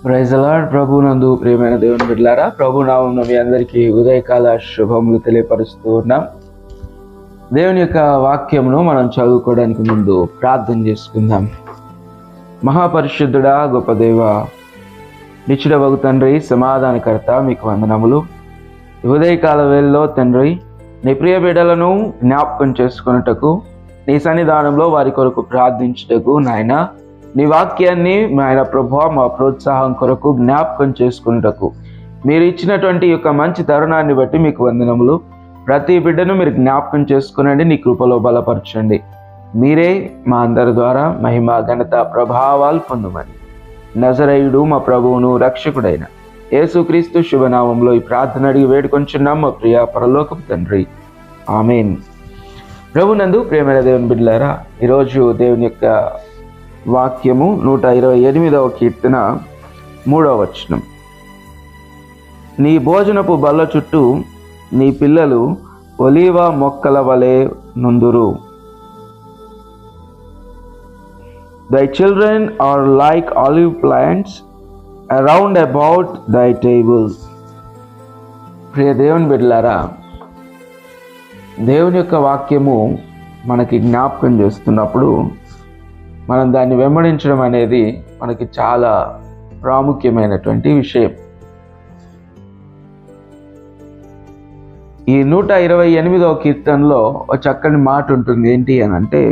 Praise the lord. ప్రభునందు ప్రియమైన దేవుని బిడ్డలారా, ప్రభు నామమున మీ అందరికీ ఉదయకాల శుభములు తెలియపరుస్తూ ఉన్నాం. దేవుని యొక్క వాక్యమును మనం చదువుకోవడానికి ముందు ప్రార్థన చేసుకుందాం. మహాపరిశుద్ధుడా, గొప్ప దేవ, నిత్యుడవగు తండ్రి, సమాధానకర్త, మీకు వందనములు. ఉదయకాల వేళలో తండ్రి, నీ ప్రియ బిడ్డలను జ్ఞాపకం చేసుకున్నటకు, నీ సన్నిధానంలో వారి కొరకు ప్రార్థించుటకు నాయన, నీ వాక్యాన్ని ఆయన ప్రభువా మా ప్రోత్సాహం కొరకు జ్ఞాపకం చేసుకున్నటకు మీరు ఇచ్చినటువంటి యొక్క మంచి తరుణాన్ని బట్టి మీకు వందనములు. ప్రతి బిడ్డను మీరు జ్ఞాపకం చేసుకునండి, నీ కృపలో బలపరచండి. మీరే మా అందరి ద్వారా మహిమ, ఘనత, ప్రభావాలు పొందమని నజరేయుడు మా ప్రభువును రక్షకుడైన యేసుక్రీస్తు శుభనామంలో ఈ ప్రార్థన అడిగి వేడుకొంచున్నాం మా ప్రియ పరలోకపు తండ్రి, ఆమేన్. ప్రభునందు ప్రియమైన దేవుని బిడ్డలారా, ఈరోజు దేవుని యొక్క వాక్యము 128వ కీర్తన 3వ వచనం. నీ భోజనపు బల్ల చుట్టూ నీ పిల్లలు ఒలీవ మొక్కల వలె నుందురు. Thy children are like olive plants around about thy table. ప్రియ దేవుని బిడ్డలారా, దేవుని యొక్క వాక్యము మనకి జ్ఞాపకం చేస్తున్నప్పుడు మనం దాన్ని వెంబడించడం అనేది మనకి చాలా ప్రాముఖ్యమైనటువంటి విషయం. ఈ 128వ కీర్తనలో ఒక చక్కని మాట ఉంటుంది. ఏంటి అని అంటే,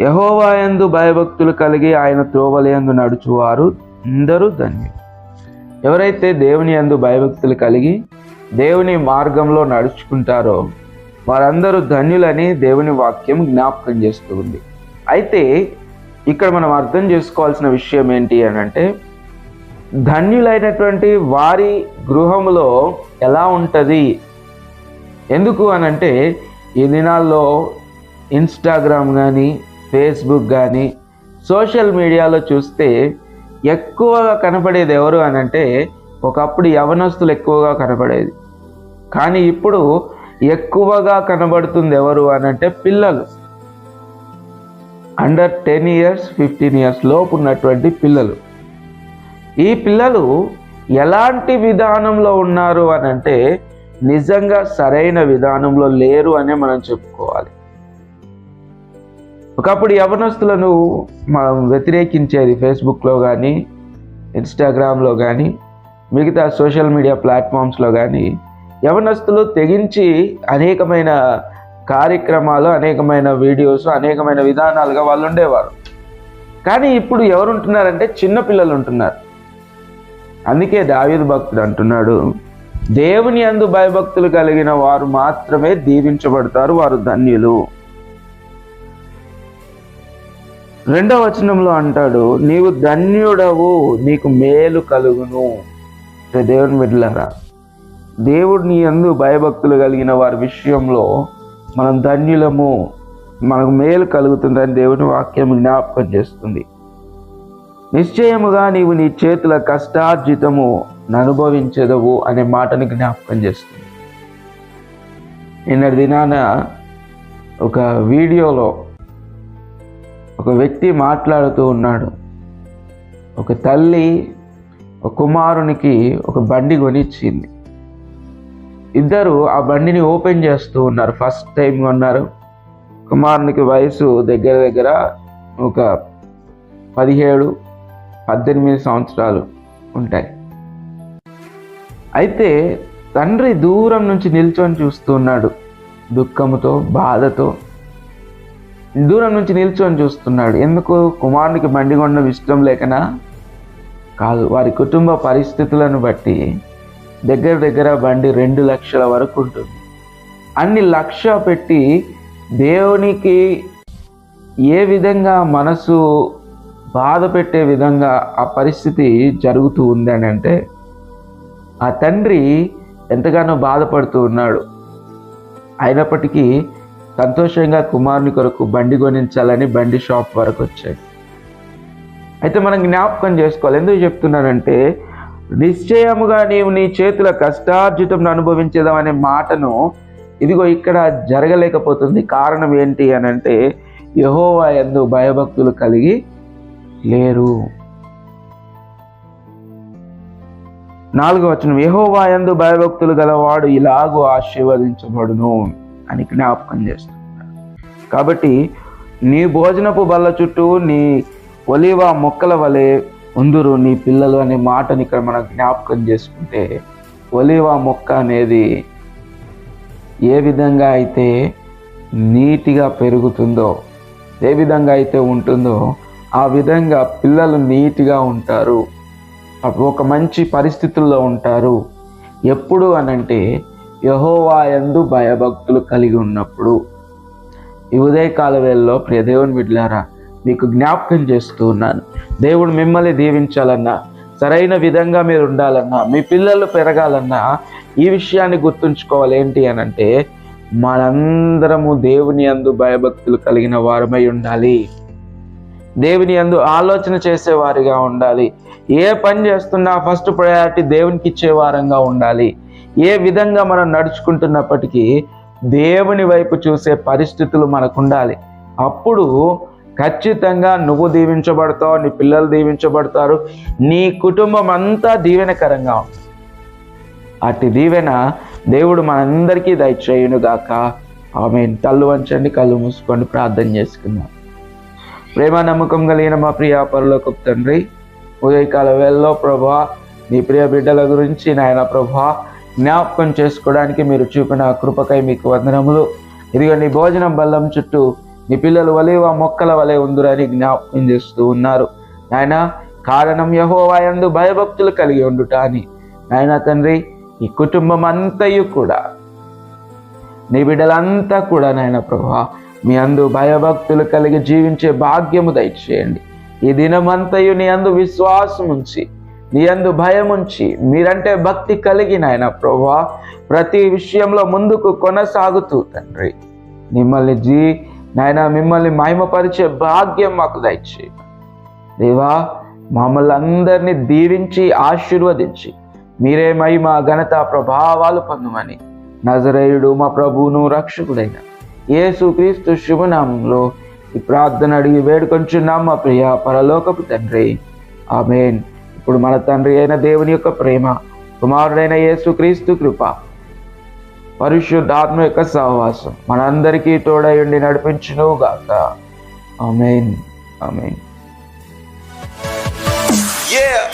యెహోవా యందు భయభక్తులు కలిగి ఆయన త్రోవలయందు నడుచువారు అందరూ ధన్యులు. ఎవరైతే దేవుని యందు భయభక్తులు కలిగి దేవుని మార్గంలో నడుచుకుంటారో వారందరూ ధన్యులని దేవుని వాక్యం జ్ఞాపకం చేస్తుంది. అయితే ఇక్కడ మనం అర్థం చేసుకోవాల్సిన విషయం ఏంటి అని అంటే, ధన్యులైనటువంటి వారి గృహంలో ఎలా ఉంటుంది? ఎందుకు అనంటే, ఈ దినాల్లో ఇన్స్టాగ్రామ్ కానీ ఫేస్బుక్ కానీ సోషల్ మీడియాలో చూస్తే ఎక్కువగా కనపడేది ఎవరు అనంటే, ఒకప్పుడు యవనస్తులు ఎక్కువగా కనపడేది, కానీ ఇప్పుడు ఎక్కువగా కనబడుతుంది ఎవరు అనంటే పిల్లలు. అండర్ 10 years 15 years లోపు ఉన్నటువంటి పిల్లలు. ఈ పిల్లలు ఎలాంటి విధానంలో ఉన్నారు అనంటే, నిజంగా సరైన విధానంలో లేరు అనే మనం చెప్పుకోవాలి. ఒకప్పుడు యవనస్తులను మనం వ్యతిరేకించేది ఫేస్బుక్లో కానీ ఇన్స్టాగ్రామ్లో కానీ మిగతా సోషల్ మీడియా ప్లాట్ఫామ్స్లో కానీ యవనస్తులు తెగించి అనేకమైన కార్యక్రమాలు, అనేకమైన వీడియోస్, అనేకమైన విధానాలుగా వాళ్ళు ఉండేవారు. కానీ ఇప్పుడు ఎవరు ఉంటున్నారంటే చిన్నపిల్లలు ఉంటున్నారు. అందుకే దావీదు భక్తుడు అంటున్నాడు, దేవుని యందు భయభక్తులు కలిగిన వారు మాత్రమే దీవించబడతారు, వారు ధన్యులు. 2వ వచనంలో అంటాడు, నీవు ధన్యుడవు, నీకు మేలు కలుగును. దేవుని బిడ్డలారా, దేవుడు నీ యందు భయభక్తులు కలిగిన వారి విషయంలో మనం ధన్యులము, మనకు మేలు కలుగుతుందని దేవుని వాక్యం జ్ఞాపకం చేస్తుంది. నిశ్చయముగా నీవు నీ చేతుల కష్టార్జితము అనుభవించదవు అనే మాటని జ్ఞాపకం చేస్తుంది. నిన్నటి దినాన ఒక వీడియోలో ఒక వ్యక్తి మాట్లాడుతూ ఉన్నాడు. ఒక తల్లి ఒక కుమారునికి ఒక బండి కొనిచ్చింది. ఇద్దరు ఆ బండిని ఓపెన్ చేస్తూ ఉన్నారు. ఫస్ట్ టైం కొన్నారు. కుమారునికి వయసు దగ్గర దగ్గర ఒక 17-18 సంవత్సరాలు ఉంటాయి. అయితే తండ్రి దూరం నుంచి నిల్చొని చూస్తున్నాడు, దుఃఖముతో, బాధతో దూరం నుంచి నిల్చొని చూస్తున్నాడు. ఎందుకు? కుమారునికి బండి కొనడం ఇష్టం లేకనా? కాదు, వారి కుటుంబ పరిస్థితులను బట్టి దగ్గర దగ్గర బండి 2 లక్షల వరకు ఉంటుంది. అన్ని లక్ష పెట్టి దేవునికి ఏ విధంగా మనసు బాధ పెట్టే విధంగా ఆ పరిస్థితి జరుగుతూ ఉంది అని అంటే, ఆ తండ్రి ఎంతగానో బాధపడుతూ ఉన్నాడు. అయినప్పటికీ సంతోషంగా కుమారుని కొరకు బండి కొనించాలని బండి షాప్ వరకు వచ్చాడు. అయితే మనం జ్ఞాపకం చేసుకోవాలి. ఎందుకు చెప్తున్నానంటే, నిశ్చయముగా నీవు నీ చేతుల కష్టార్జితం అనుభవించేదాం అనే మాటను ఇదిగో ఇక్కడ జరగలేకపోతుంది. కారణం ఏంటి అని అంటే, యెహోవా యందు భయభక్తులు కలిగి లేరు. 4వ వచనం, యెహోవా యందు భయభక్తులు గలవాడు ఇలాగూ ఆశీర్వదించబడును అని జ్ఞాపకం చేస్తున్నారు. కాబట్టి నీ భోజనపు బల్ల చుట్టూ నీ ఒలీవ మొక్కల వలె ఉందురు నీ పిల్లలు అనే మాటని ఇక్కడ మనం జ్ఞాపకం చేసుకుంటే, ఒలీవ మొక్క అనేది ఏ విధంగా అయితే నీటిగా పెరుగుతుందో, ఏ విధంగా అయితే ఉంటుందో ఆ విధంగా పిల్లలు నీట్గా ఉంటారు, ఒక మంచి పరిస్థితుల్లో ఉంటారు. ఎప్పుడు అనంటే యెహోవా యందు భయభక్తులు కలిగి ఉన్నప్పుడు. ఈ ఉదయకాల వేళలో ప్రియ దేవుని బిడ్డలారా, మీకు జ్ఞాపకం చేస్తూ ఉన్నాను, దేవుడు మిమ్మల్ని దీవించాలన్నా, సరైన విధంగా మీరు ఉండాలన్నా, మీ పిల్లలు పెరగాలన్నా ఈ విషయాన్ని గుర్తుంచుకోవాలి. ఏంటి అనంటే మనందరము దేవుని యందు భయభక్తులు కలిగిన వారమై ఉండాలి. దేవుని యందు ఆలోచన చేసేవారిగా ఉండాలి. ఏ పని చేస్తున్నా ఫస్ట్ ప్రయారిటీ దేవునికి ఇచ్చే వారంగా ఉండాలి. ఏ విధంగా మనం నడుచుకుంటున్నప్పటికీ దేవుని వైపు చూసే పరిస్థితులు మనకు ఉండాలి. అప్పుడు ఖచ్చితంగా నువ్వు దీవించబడతావు, నీ పిల్లలు దీవించబడతారు, నీ కుటుంబం అంతా దీవెనకరంగా ఉంటుంది. అట్టి దీవెన దేవుడు మనందరికీ దయచేయునుగాక. ఆమేన్. తల్లు వంచండి, కళ్ళు మూసుకొని ప్రార్థన చేసుకుందాం. ప్రేమ నమ్మకం కలిగిన మా ప్రియ పరలోకపు తండ్రి, ఉదయకాల వేళలో ప్రభా నీ ప్రియ బిడ్డల గురించి నాయన ప్రభా జ్ఞాపకం చేసుకోవడానికి మీరు చూపిన కృపకై మీకు వందనములు. ఇదిగో నీ భోజనం బల్లం చుట్టూ నీ పిల్లలు ఒలీవ మొక్కల వలె ఉందురని జ్ఞాపకం చేస్తూ ఉన్నారు నాయన. కారణం యెహోవా యందు భయభక్తులు కలిగి ఉండుట అని నాయన తండ్రి, ఈ కుటుంబం అంతయు కూడా, నీ బిడ్డలంతా కూడా నాయన ప్రభా మీ అందు భయభక్తులు కలిగి జీవించే భాగ్యము దయచేయండి. ఈ దినమంతయు నీ అందు విశ్వాసం ఉంచి, నీ అందు భయం ఉంచి, మీరంటే భక్తి కలిగి నాయన ప్రభా ప్రతి విషయంలో ముందుకు కొనసాగుతూ తండ్రి మిమ్మల్ని మహిమపరిచే భాగ్యం మాకు దయచేయండి దేవా. మమ్మల్ని అందరినీ దీవించి ఆశీర్వదించి మీరే మహిమ ఘనత ప్రభావాలు పొందమని నజరేయుడు మా ప్రభువును రక్షకుడైన యేసుక్రీస్తు శుభనామంలో ఈ ప్రార్థన అడిగి వేడుకొంచున్నాం మా ప్రియ పరలోకపు తండ్రి. ఆమేన్. ఇప్పుడు మన తండ్రి అయిన దేవుని యొక్క ప్రేమ, కుమారుడైన యేసుక్రీస్తు కృప, పరిశుద్ధాత్మ యొక్క సహవాసం మనందరికీ తోడై ఉండి నడిపించును గాక. ఆమేన్. ఆమేన్. Yeah.